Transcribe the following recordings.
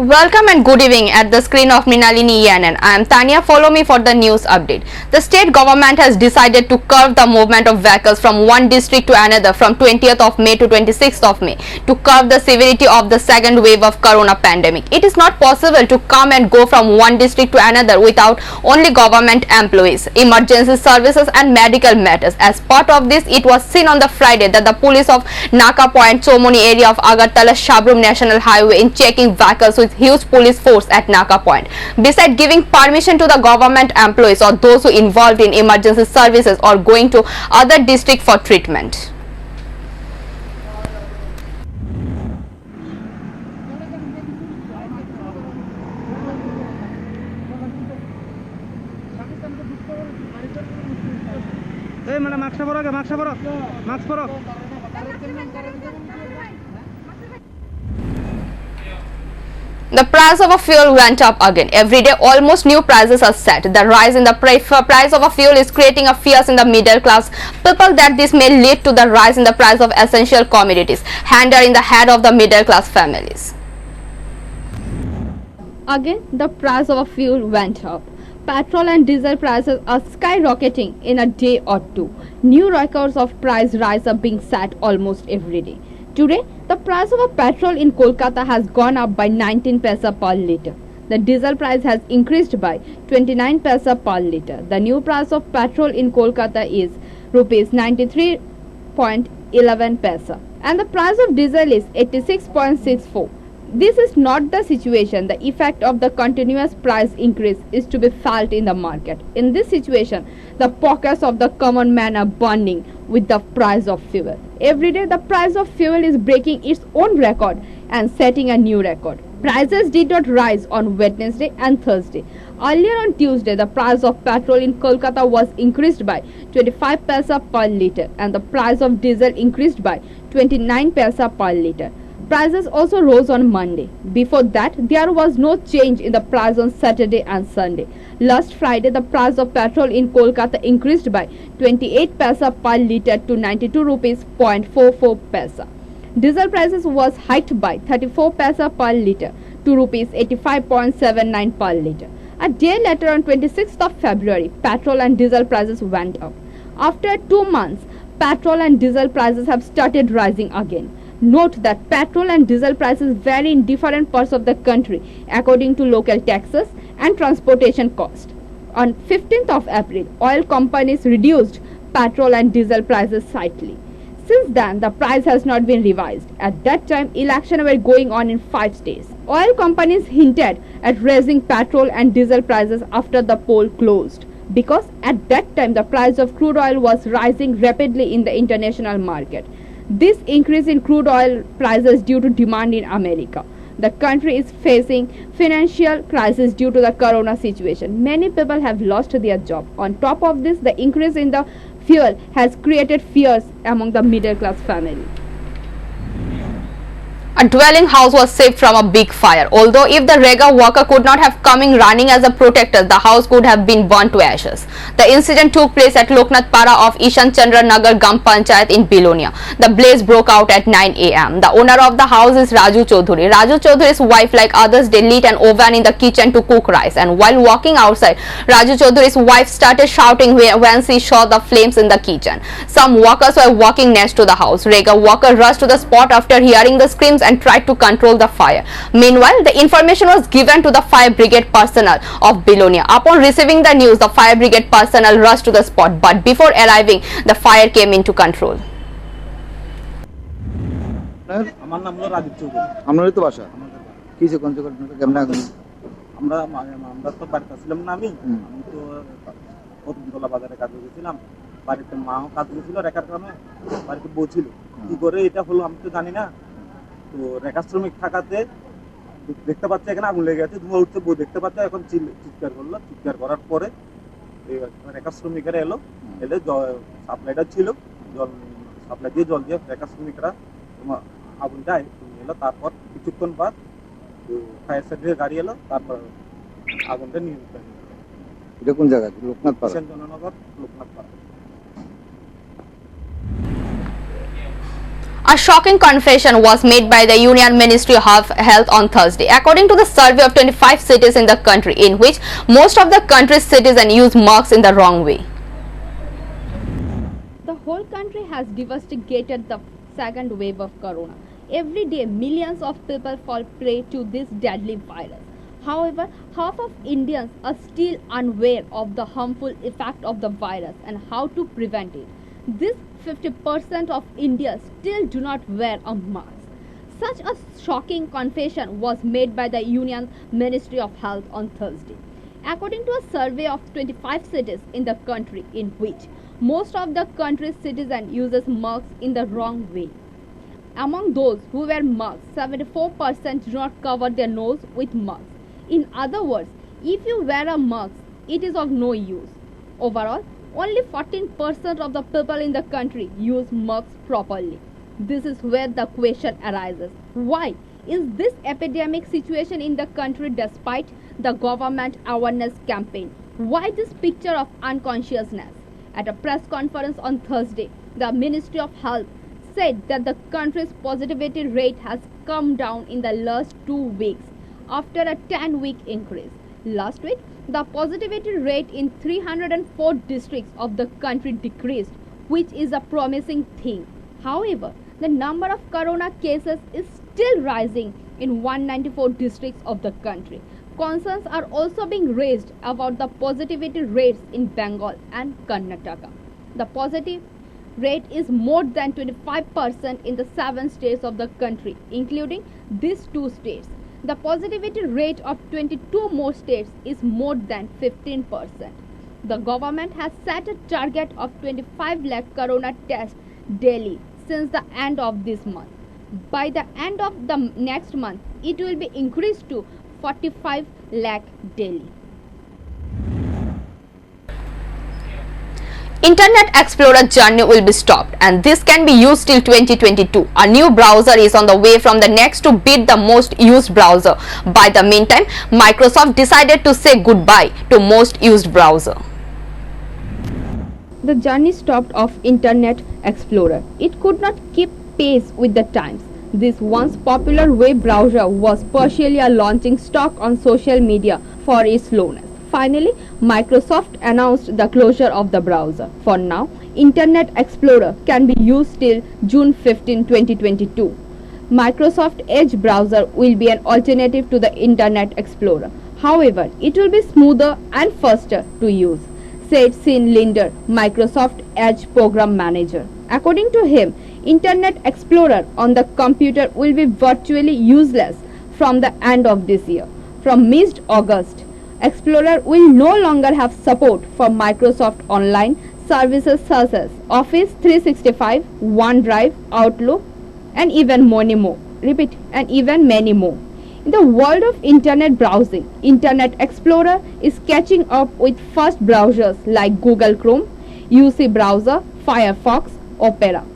Welcome and good evening at the screen of Mrinalini Yanan. I am Tanya. Follow me for the news update. The state government has decided to curb the movement of vehicles from one district to another from 20th of May to 26th of May to curb the severity of the second wave of corona pandemic. It is not possible to come and go from one district to another without only government employees, emergency services and medical matters. As part of this, it was seen on the Friday that the police of Naka Point, Chomoni area of Agartala Shabrum National Highway in checking vehicles with huge police force at Naka Point. Besides giving permission to the government employees or those who involved in emergency services or going to other district for treatment. The price of a fuel went up again. Every day, almost new prices are set. The rise in the price of a fuel is creating a fears in the middle class people that this may lead to the rise in the price of essential commodities, hammering the head of the middle class families. Again, the price of a fuel went up. Petrol and diesel prices are skyrocketing in a day or two. New records of price rise are being set almost every day. Today, the price of a petrol in Kolkata has gone up by 19 paisa per litre. The diesel price has increased by 29 paisa per litre. The new price of petrol in Kolkata is rupees 93.11 paisa and the price of diesel is 86.64. This is not the situation. The effect of the continuous price increase is to be felt in the market. In this situation, the pockets of the common man are burning with the price of fuel. Every day, the price of fuel is breaking its own record and setting a new record. Prices did not rise on Wednesday and Thursday. Earlier on Tuesday, the price of petrol in Kolkata was increased by 25 paisa per litre and the price of diesel increased by 29 paisa per litre. Prices also rose on Monday. Before that, there was no change in the price on Saturday and Sunday. Last Friday, the price of petrol in Kolkata increased by 28 paisa per litre to 92 rupees 0.44 paisa. Diesel prices was hiked by 34 paisa per litre to rupees 85.79 per litre. A day later, on 26th of February, petrol and diesel prices went up. After 2 months, petrol and diesel prices have started rising again. Note that petrol and diesel prices vary in different parts of the country according to local taxes and transportation cost. On 15th of April, oil companies reduced petrol and diesel prices slightly. Since then, the price has not been revised. At that time, elections were going on in 5 states. Oil companies hinted at raising petrol and diesel prices after the poll closed, because at that time the price of crude oil was rising rapidly in the international market. This increase in crude oil prices due to demand in America. The country is facing financial crisis due to the corona situation. Many people have lost their job. On top of this, the increase in the fuel has created fears among the middle class family. A dwelling house was saved from a big fire. Although if the Rega worker could not have come in running as a protector, the house could have been burnt to ashes. The incident took place at Loknath Para of Ishan Chandra Nagar Gam Panchayat in Bilonia. The blaze broke out at 9 a.m. The owner of the house is Raju Chaudhuri. Raju Chaudhuri's wife, like others, they lit an oven in the kitchen to cook rice, and while walking outside, Raju Chaudhuri's wife started shouting when she saw the flames in the kitchen. Some workers were walking next to the house. Rega worker rushed to the spot after hearing the screams and tried to control the fire. Meanwhile, the information was given to the fire brigade personnel of Bilonia. Upon receiving the news, the fire brigade personnel rushed to the spot, but before arriving, the fire came into control. আমার নাম হলো রাজীব চৌধুরী। আপনারই তো বাসা? কিসে কোন জায়গা কেমনে আগুন? আমরা তো বাড়িতে ছিলাম না, আমি তো প্রথমতলা বাজারে কাজ করছিলাম। বাড়িতে মাও কাজ করছিল রেখার গ্রামে, বাড়িতে বউ ছিল। কি করে এটা হলো আমি তো জানি না। তো রেখা শ্রমিক থাকাতে দেখতে পাচ্ছে এখানে আগুন লেগে গেছে, ধোঁয়া উঠছে, বউ দেখতে পাচ্ছে, এখন চিৎকার করলো। চিৎকার করার পরে রেখা শ্রমিকেরা এলে সাপ্লাইটা ছিল, জল সাপ্লাই দিয়ে জল দিয়ে রেখা শ্রমিকরা আগুনটা এলো। তারপর কিছুক্ষণ পর ফায়ার সার্ভিসের গাড়ি এলো, তারপর আগুনটা নিয়ন্ত্রণ। এটা কোন জায়গা? লোকনাথ পাড়া, জননগর, লোকনাথ পাড়া। A shocking confession was made by the Union Ministry of Health on Thursday. According to the survey of 25 cities in the country, in which most of the country's citizens use masks in the wrong way. The whole country has devastated the second wave of corona. Every day, millions of people fall prey to this deadly virus. However, half of Indians are still unaware of the harmful effect of the virus and how to prevent it. This 50% of India still do not wear a mask. Such a shocking confession was made by the Union Ministry of Health on Thursday. According to a survey of 25 cities in the country, in which most of the country's citizens uses masks in the wrong way. Among those who wear masks, 74% do not cover their nose with masks. In other words, if you wear a mask, it is of no use. Overall, only 14% of the people in the country use masks properly. This is where the question arises. Why is this epidemic situation in the country despite the government awareness campaign? Why this picture of unconsciousness? At a press conference on Thursday, the Ministry of Health said that the country's positivity rate has come down in the last 2 weeks after a 10-week increase. Last week, the positivity rate in 304 districts of the country decreased, which is a promising thing. However, the number of corona cases is still rising in 194 districts of the country. Concerns are also being raised about the positivity rates in Bengal and Karnataka. The positive rate is more than 25% in the 7 states of the country, including these 2 states. The positivity rate of 22 more states is more than 15%. The government has set a target of 25 lakh corona tests daily since the end of this month. By the end of the next month, it will be increased to 45 lakh daily. Internet Explorer journey will be stopped, and this can be used till 2022. A new browser is on the way from the next to beat the most used browser. By the meantime, Microsoft decided to say goodbye to most used browser. The journey stopped of Internet Explorer. It could not keep pace with the times. This once popular web browser was partially launching stock on social media for its slowness. Finally, Microsoft announced the closure of the browser. For now, Internet Explorer can be used till June 15, 2022. Microsoft Edge browser will be an alternative to the Internet Explorer. However, it will be smoother and faster to use, said Sean Linder, Microsoft Edge program manager. According to him, Internet Explorer on the computer will be virtually useless from the end of this year. From mid-August, Explorer will no longer have support for Microsoft Online services such as Office 365, OneDrive, Outlook, and even many more. Many more. In the world of internet browsing, Internet Explorer is catching up with fast browsers like Google Chrome, UC Browser, Firefox, Opera.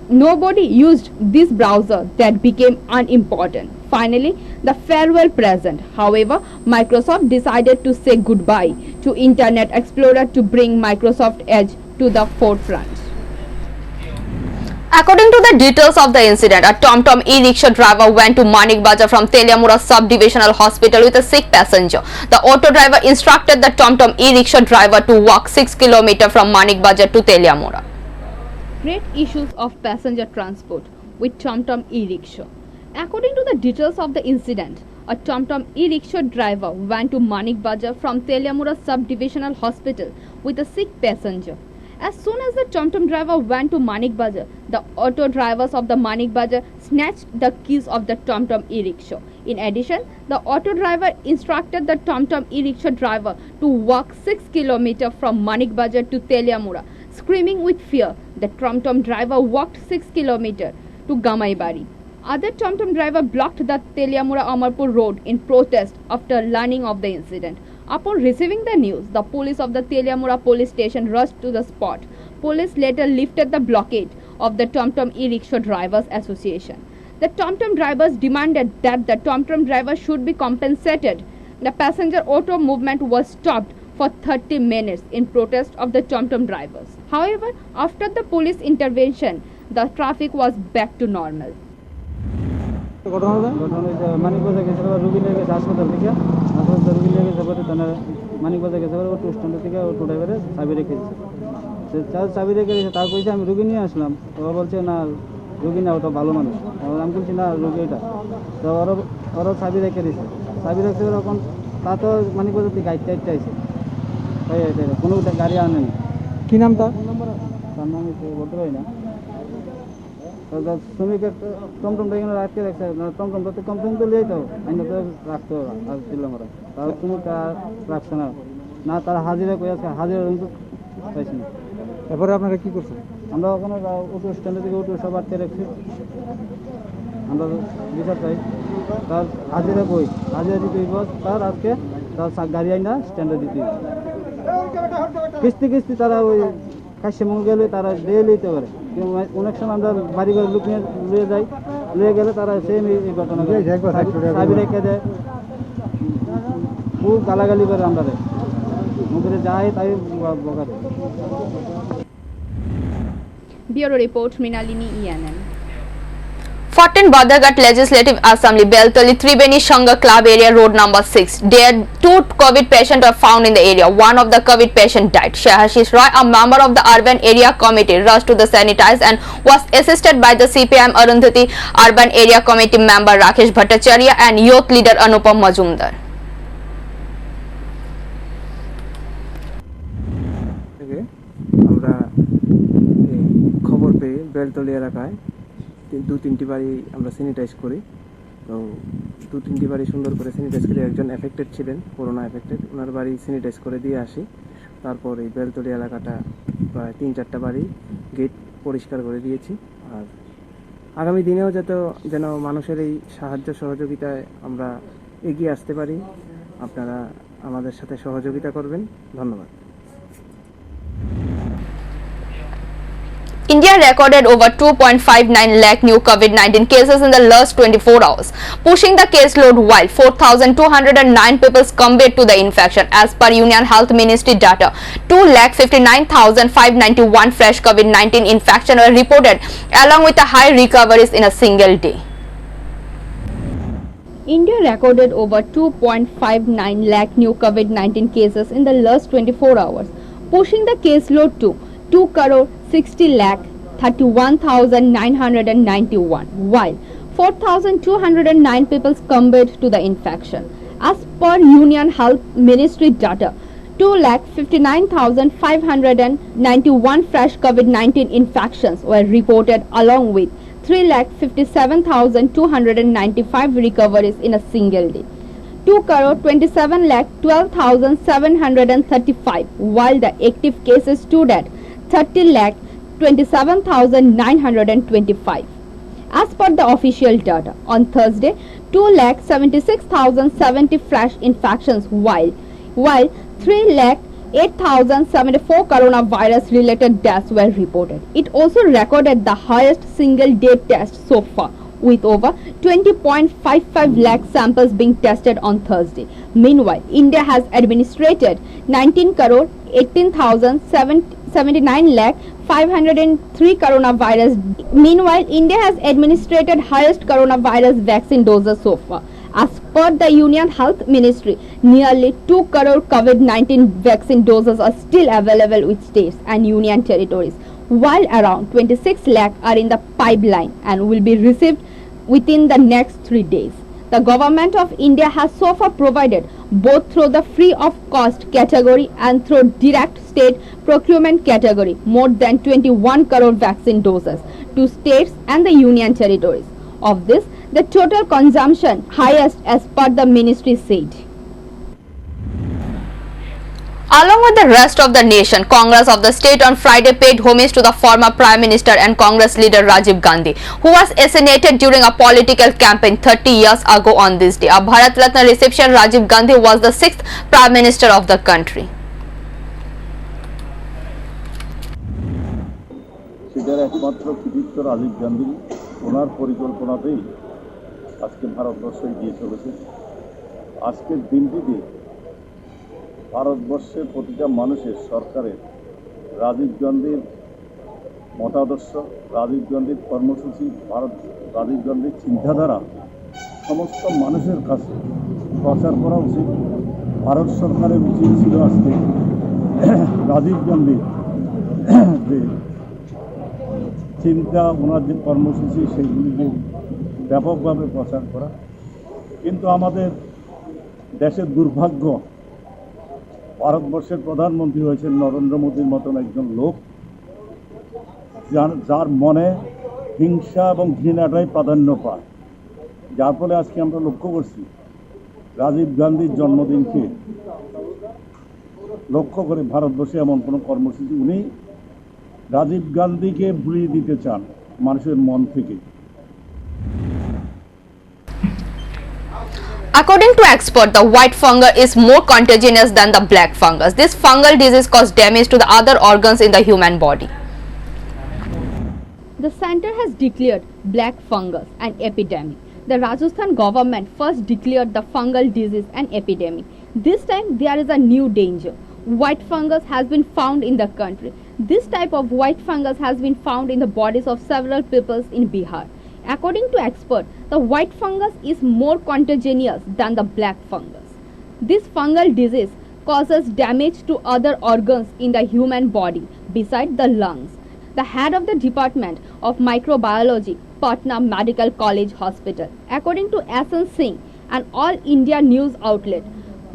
Nobody used this browser that became unimportant. Finally, the farewell present. However, Microsoft decided to say goodbye to Internet Explorer to bring Microsoft Edge to the forefront. According to the details of the incident, a TomTom e-rickshaw driver went to Manik Bazar from Teliamura Sub-Divisional Hospital with a sick passenger. The auto driver instructed the TomTom e-rickshaw driver to walk 6 km from Manik Bazar to Teliamura. Great issues of passenger transport with TomTom e-rickshaw. According to the details of the incident, a TomTom e-rickshaw driver went to Manik Bazar from Teliamura Sub-Divisional Hospital with a sick passenger. As soon as the TomTom driver went to Manik Bazar, the auto drivers of the Manik Bazar snatched the keys of the TomTom e-rickshaw. In addition, the auto driver instructed the TomTom e-rickshaw driver to walk 6 km from Manik Bazar to Teliamura. Screaming with fear, the TomTom driver walked 6 km to Gamaibari. Other TomTom driver blocked the Teliamura Amarpur road in protest after learning of the incident. Upon receiving the news, the police of the Teliamura police station rushed to the spot. Police later lifted the blockade of the TomTom e-rickshaw drivers association. The TomTom drivers demanded that the TomTom driver should be compensated. The passenger auto movement was stopped for 30 minutes in protest of the TomTom drivers. However, after the police intervention, the traffic was back to normal. ঘটনা হয়েছে মানিকবাজার গেছে রুগী নিয়ে গেছে হাসপাতাল থেকে রুগী নিয়ে গেছে পরে তারা মানিকবাজার গেছে অটো স্ট্যান্ড থেকে অটো ড্রাইভারে চাবি রেখে দিচ্ছে সে চাবি রেখে দিয়েছে তার কইছে আমি রুগী নিয়ে আসলাম তো বলছে না রুগী না ওটা ভালো মানুষ আমি বলছি না রুগী এটা তো ওরা চাবি রেখে দিয়েছে চাবি রেখে ওরকম তা তো মানিকবাজার থেকে গাড়িতে আইছে কোনো গাড়ি আনেনি কি নাম তার? তার নাম বলতে পারি না শ্রমিকের টমটমটা এখানে রাখতে রাখছে টমটমটা তো কমপ্লেন তো লিয়ে তো আইন তো রাখতো আর ছিল আমরা তার কোনো রাখছে না না তার হাজিরা করে আছে হাজিরা কিন্তু পাইছি না। এরপরে আপনারা কি করছেন? আমরা ওখানে অটো স্ট্যান্ডের থেকে অটো সব আটকে রাখছি আমরা বিচার চাই তার হাজিরা কই হাজিরা দিতে হইব তার আজকে তার গাড়ি আইনা স্ট্যান্ডে দিতে হইব কিস্তি কিস্তি তারা ওই কাশিমঙ্গল গেলে তারা দিয়ে নিতে পারে অনেক সময় আমরা বাড়ি ঘরে লোক নিয়ে লুয়ে যাই লুয়ে গেলে তারা সেম এই ঘটনা চাবি রেখে দেয় খুব গালাগালি করে আমরা মুখে যাই তাই বকা দেয়। Bureau Report, Mrinalini, ENN. 14 Badarghat Legislative Assembly, Beltali, Tribeni Shanga Club Area, Road number 6. There, 2 COVID patients were found in the area. One of the COVID patient died. Shahashish Roy, a member of the Urban Area Committee, rushed to the sanitize and was assisted by the CPM Arundhati Urban Area Committee member Rakesh Bhattacharya and youth leader Anupam Majumdar. আমরা খবর পেয়ে বেলতলি এলাকায় 2-3টি বাড়ি আমরা sanitise করি তো 2-3টি বাড়ি সুন্দর করে স্যানিটাইজ করে একজন এফেক্টেড ছিলেন করোনা এফেক্টেড ওনার বাড়ি স্যানিটাইজ করে দিয়ে আসি তারপর এই বেলতলি এলাকাটা প্রায় 3-4টা বাড়ি গেট পরিষ্কার করে দিয়েছি আর আগামী দিনেও যেন মানুষের এই সাহায্য সহযোগিতায় আমরা এগিয়ে আসতে পারি আপনারা আমাদের সাথে সহযোগিতা করবেন ধন্যবাদ। India recorded over 2.59 lakh new COVID-19 cases in the last 24 hours, pushing the caseload while 4,209 people succumbed to the infection. As per Union Health Ministry data, 2,59,591 fresh COVID-19 infections were reported, along with the high recoveries in a single day. India recorded over 2.59 lakh new COVID-19 cases in the last 24 hours, pushing the caseload to 2,60,31,991, while 4,209 people succumbed to the infection. As per Union Health Ministry data, 2,59,591 fresh COVID-19 infections were reported, along with 3,57,295 recoveries in a single day. 2,27,12,735, while the active cases stood at 30,27,925. As per the official data, on Thursday, 2,76,070 fresh infections, while 3,08,074 coronavirus-related deaths were reported. It also recorded the highest single-day test so far, with over 20.55 lakh samples being tested on Thursday. Meanwhile, India has administered 19,18,079 lakh 503 coronavirus. Meanwhile, India has administered highest coronavirus vaccine doses so far. As per the Union Health Ministry, nearly 2 crore COVID-19 vaccine doses are still available with states and union territories, while around 26 lakh are in the pipeline and will be received within the next 3 days. The government of India has so far provided, both through the free of cost category and through direct state procurement category, more than 21 crore vaccine doses to states and the union territories. Of this, the total consumption highest as per the ministry said. Along with the rest of the nation, Congress of the state on Friday paid homage to the former Prime Minister and Congress leader Rajiv Gandhi, who was assassinated during a political campaign 30 years ago on this day. A Bharat Ratna reception, Rajiv Gandhi was the 6th Prime Minister of the country. সেটার একমাত্র কৃতিত্ব রাজীব গান্ধী ওনার পরিকল্পনাতেই আজকে ভারতবর্ষ এগিয়ে চলেছে। আজকের দিনটিতে ভারতবর্ষের প্রতিটা মানুষের সরকারের রাজীব গান্ধীর মতাদর্শ, রাজীব গান্ধীর কর্মসূচি, রাজীব গান্ধীর চিন্তাধারা সমস্ত মানুষের কাছে প্রচার করা উচিত। ভারত সরকারের উচিত ছিল আজকে রাজীব গান্ধীর যে চিন্তা, ওনার যে কর্মসূচি সেগুলিকে ব্যাপকভাবে প্রচার করা। কিন্তু আমাদের দেশের দুর্ভাগ্য, ভারতবর্ষের প্রধানমন্ত্রী হয়েছেন নরেন্দ্র মোদীর মতন একজন লোক, যার মনে হিংসা এবং ঘৃণাটাই প্রাধান্য পায়। যার ফলে আজকে আমরা লক্ষ্য করছি রাজীব গান্ধীর জন্মদিনকে লক্ষ্য করে ভারতবর্ষে এমন কোনো কর্মসূচি, উনি রাজীব গান্ধীকে ভুলিয়ে দিতে চান মানুষের মন থেকে। According to experts, the white fungus is more contagious than the black fungus. This fungal disease causes damage to the other organs in the human body. The center has declared black fungus an epidemic. The Rajasthan government first declared the fungal disease an epidemic. This time there is a new danger. White fungus has been found in the country. This type of white fungus has been found in the bodies of several peoples in Bihar. According to experts, the white fungus is more contagious than the black fungus. This fungal disease causes damage to other organs in the human body besides the lungs. The head of the Department of Microbiology, Patna Medical College Hospital, according to S.N. Singh, an all India news outlet,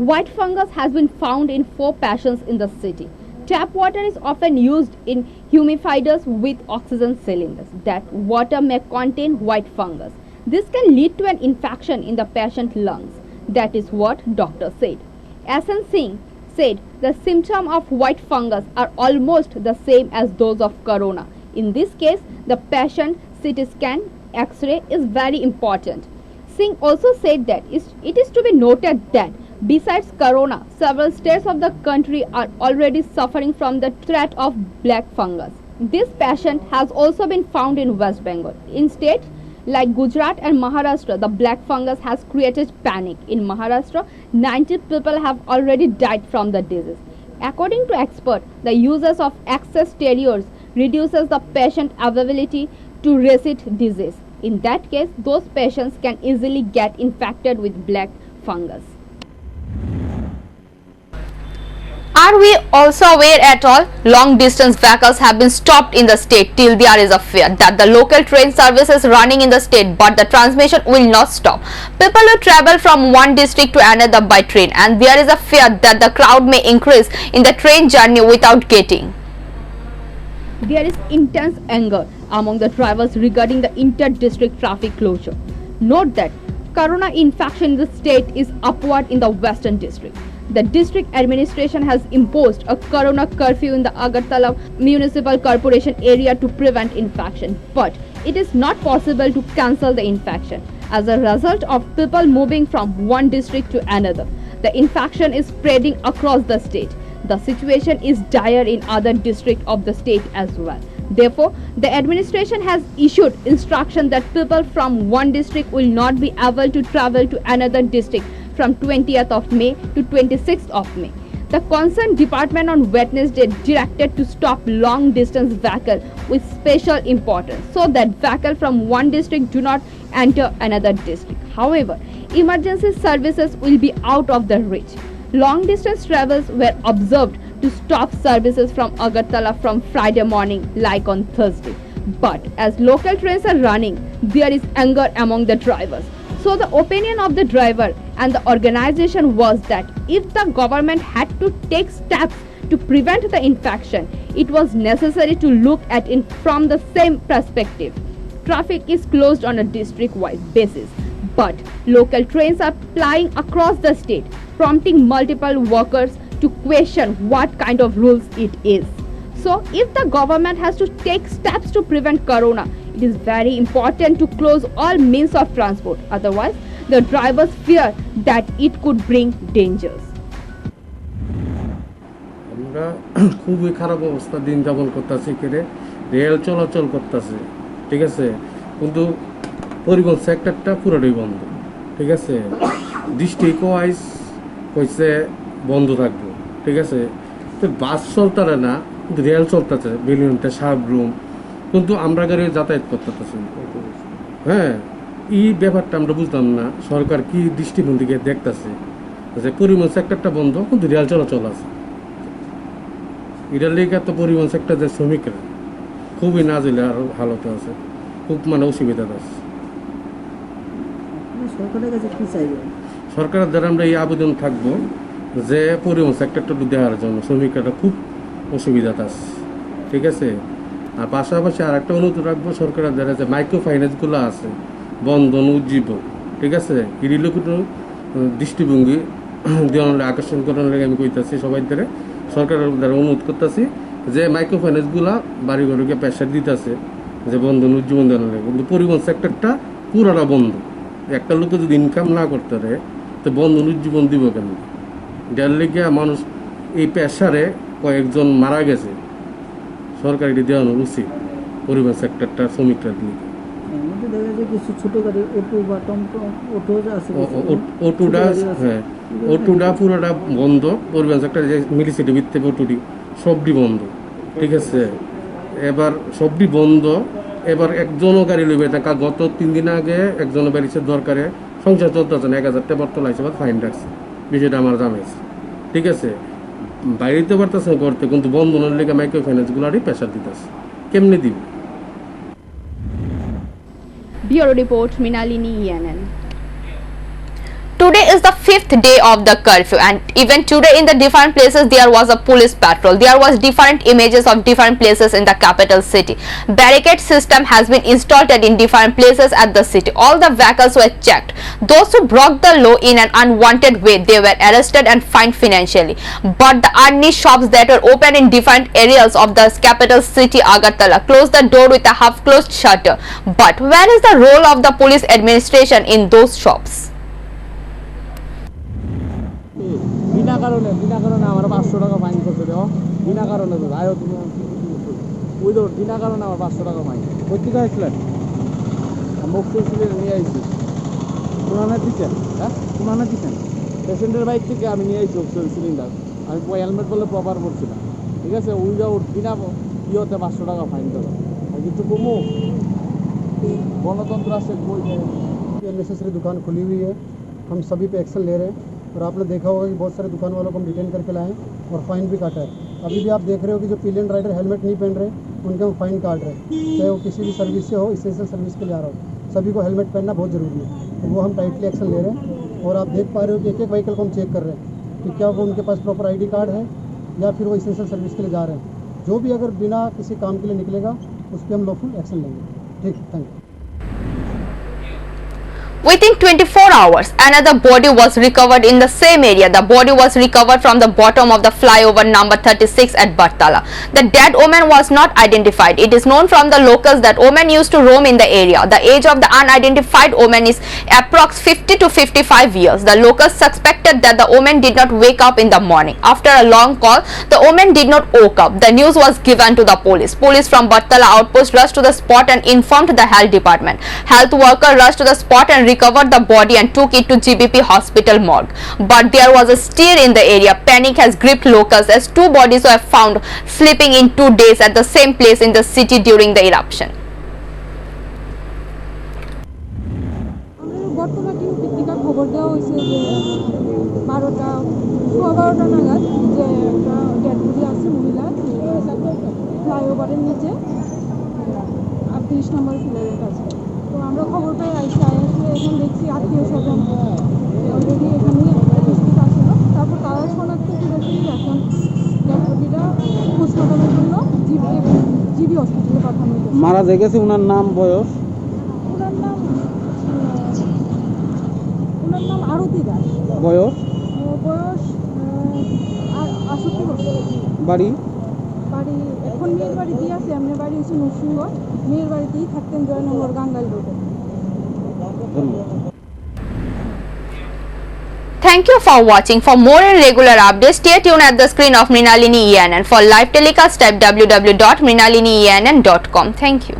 white fungus has been found in 4 patients in the city. Tap water is often used in humidifiers with oxygen cylinders. That water may contain white fungus. This can lead to an infection in the patient's lungs. That is what doctor said. S.N. Singh said the symptoms of white fungus are almost the same as those of corona. In this case, the patient CT scan, X-ray is very important. Singh also said that it is to be noted that besides corona, several states of the country are already suffering from the threat of black fungus. This patient has also been found in West Bengal. In states like Gujarat and Maharashtra, the black fungus has created panic. In Maharashtra, 90 people have already died from the disease. According to experts, the uses of excess steroids reduces the patient availability to resist disease. In that case, those patients can easily get infected with black fungus. Are we also aware at all? Long distance vehicles have been stopped in the state till there is a fear that the local train service is running in the state, but the transmission will not stop. People will travel from one district to another by train, and there is a fear that the crowd may increase in the train journey without getting. There is intense anger among the drivers regarding the inter-district traffic closure. Note that corona infection in the state is upward in the western district. The district administration has imposed a corona curfew in the Agartala Municipal Corporation area to prevent infection, but it is not possible to cancel the infection. As a result of people moving from one district to another, the infection is spreading across the state. The situation is dire in other districts of the state as well. Therefore, the administration has issued instruction that people from one district will not be able to travel to another district from 20th of May to 26th of May. The concerned department on Wednesday directed to stop long distance vehicles with special importance so that vehicles from one district do not enter another district. However, emergency services will be out of the reach. Long distance travels were observed to stop services from Agartala from Friday morning like on Thursday. But as local trains are running, there is anger among the drivers. So the opinion of the driver and the organization was that if the government had to take steps to prevent the infection, it was necessary to look at it from the same perspective. Traffic is closed on a district-wide basis, but local trains are plying across the state, prompting multiple workers to question what kind of rules it is. So if the government has to take steps to prevent corona, it is very important to close all means of transport. Otherwise, the drivers fear that it could bring dangers. আমরা খুবই খারাপ অবস্থা দিন যাপন করতেছি, কেড়ে rail চলাচল করতেছে, ঠিক আছে, কিন্তু পরিবহন সেক্টরটা পুরোটাই বন্ধ, ঠিক আছে। ডিস্ট্রিক্ট ওয়াইজ কইছে বন্ধ থাকবো, ঠিক আছে। তো বাস চলতে না, কিন্তু রেল চলতেছে, বেলুনটা সাবরুম কিন্তু আমরা গাড়ি যাতায়াত করতেছি। হ্যাঁ, এই ব্যাপারটা আমরা বুঝলাম না সরকার কি দৃষ্টিভঙ্গিকে দেখতেছে যে পরিবহন সেক্টরটা বন্ধ কিন্তু রেল চলাচল আছে। এটার লেগে তো পরিবহন সেক্টরের শ্রমিকরা খুবই নাজেহাল আর হালতে আছে, খুব মানে অসুবিধা আছে। সরকারের কাছে কি চাইবেন? সরকারের দ্বারা আমরা এই আবেদন থাকবো যে পরিবহন সেক্টরটা দেওয়ার জন্য, শ্রমিকরা খুব অসুবিধা আছে, ঠিক আছে। আর পাশাপাশি আর একটা অনুরোধ রাখবো সরকারের দ্বারা যে মাইক্রো ফাইন্যান্সগুলো আছে, বন্ধন, উজ্জীবন, ঠিক আছে, এগুলো দৃষ্টিভঙ্গি দেওয়ার আকর্ষণ করার লেগে আমি কইতাছি সবাই দ্বারা, সরকারের দ্বারা অনুরোধ করতেছি যে মাইক্রো ফাইন্যান্সগুলা বাড়ি ঘরকে প্রেশার দিতেছে যে বন্ধন, উজ্জীবন দেওয়ার লেগে, কিন্তু পরিবহন সেক্টরটা পুরোটা বন্ধ। একটা লোকে যদি ইনকাম না করতে পারে তো বন্ধন, উজ্জীবন দিব কেন? যার লেগে মানুষ এই প্রেশারে কয়েকজন মারা গেছে, সরকার এটি দেওয়ানো উচিত পরিবহন সেক্টরটা শ্রমিকরা দিয়ে। দেখা যায় কিছু ছোট গাড়ি অটো বা টমটম অটো আছে, অটোটা পুরোটা বন্ধ। পরিবহন সেক্টর যে মিলিসিটি ভিত্তিক অটোটি সবটি বন্ধ, ঠিক আছে। এবার সবটি বন্ধ, এবার একজনও গাড়ি লইবে না। গত 3 দিন আগে একজনের বেরিয়েছে দরকারে, সংসার চলতেছে না, 1000 টাকা তোলাইছে বা ফাইন রাখছে, বিষয়টা আমার জানাইছে, ঠিক আছে। বাইরেতে পারতেছে করতে, কিন্তু বন্ধনের লেগে মাইক্রো ফাইন্যান্সগুলারই প্রেশার দিতেছে, কেমনি দিব? Bureau Report, Mrinalini, ENN. Today is the 5th day of the curfew, and even today in the different places there was a police patrol. There was different images of different places in the capital city. Barricade system has been installed in different places at the city. All the vehicles were checked. Those who broke the law in an unwanted way, they were arrested and fined financially. But the Arni shops that were open in different areas of the capital city Agartala closed the door with a half-closed shutter. But where is the role of the police administration in those shops? বিনা কারণে আমার 500 টাকা fine করতে দেওয়া, বিনা কারণে তো ভাই তুমি ওই তো বিনা কারণে আমার 500 টাকা ফাইন। কোথেকে আসলেন? মুক্তি ছিলেন নিয়ে আইছি পুরানা দিচ্ছেন। হ্যাঁ, পুরানা দিচ্ছেন পেশেন্টের বাইক থেকে আমি নিয়ে আইছি অক্সিজেন সিলিন্ডার। আমি হেলমেট বললে প্রপার করছি না, ঠিক আছে। উইদাউট বিনা ইয়েতে 500 টাকা ফাইন দেবো। আর কিছু কমো गणतंत्र से कोई अननेसेसरी दुकान खुली हुई है, हम सभी पे एक्शन ले रहे हैं। और आपने देखा होगा कि बहुत सारे दुकान वालों को हम डिटेन करके लाए और फाइन भी काटा है। अभी भी आप देख रहे हो कि जो पिलियन राइडर हेलमेट नहीं पहन रहे उनके हम फाइन काट रहे हैं, चाहे वो किसी भी सर्विस से हो, इसेंशियल सर्विस के लिए आ रहा हो, सभी को हेलमेट पहनना बहुत ज़रूरी है। तो वो हम टाइटली एक्शन ले रहे हैं। और आप देख पा रहे हो कि एक एक व्हीकल को हम चेक कर रहे हैं कि क्या वो उनके पास प्रॉपर ID कार्ड है या फिर वो इसेंशियल सर्विस के लिए जा रहे हैं। जो भी अगर बिना किसी काम के लिए निकलेगा उस पर हम लॉफुल एक्शन लेंगे। ठीक, thank you. Within 24 hours, another body was recovered in the same area. The body was recovered from the bottom of the flyover number 36 at Bartala. The dead woman was not identified. It is known from the locals that woman used to roam in the area. The age of the unidentified woman is approx 50 to 55 years. The locals suspected that the woman did not wake up in the morning. After a long call, the woman did not woke up. The news was given to the police. Police from Bartala outpost rushed to the spot and informed the health department. Health worker rushed to the spot and recovered the body and took it to GBP hospital morgue. But there was a stir in the area. Panic has gripped locals as 2 bodies were found sleeping in 2 days at the same place in the city during the eruption. বর্তমানে পত্রিকা খবর দেওয়া হয়েছে যে 12টা নাগাদ যে একটা dead body আছে মহিলা ফ্লাইওভারের নিচে 38 নম্বর ফ্লোরের কাছে। তো আমরা খবর পাই আসলে এখন দেখছি আত্মীয় স্বজন অলরেডি এখানে উপস্থিত আসছিল। তারপর তারা শনাক্ত করেছি এখন ডেড বডিটা পোস্টমর্টমের জন্য জিবি হসপিটালে পাঠানো হয়েছে। মারা গেছে ওনার নাম, বয়স? ওনার নাম আরতি দাস। বয়স? বয়স 68 বছর। বাড়ি? বাড়ি এখন মেয়ের বাড়িতেই আছে, এমনি বাড়ি হচ্ছে নরসিংগড়। মেয়ের বাড়িতেই থাকতেন জয়নগর গাঙ্গাইল রোডে। Thank you for watching. For more and regular updates, stay tuned at the screen of Mrinalini ENN. For live telecast, type www.mrinalinienn.com. Thank you.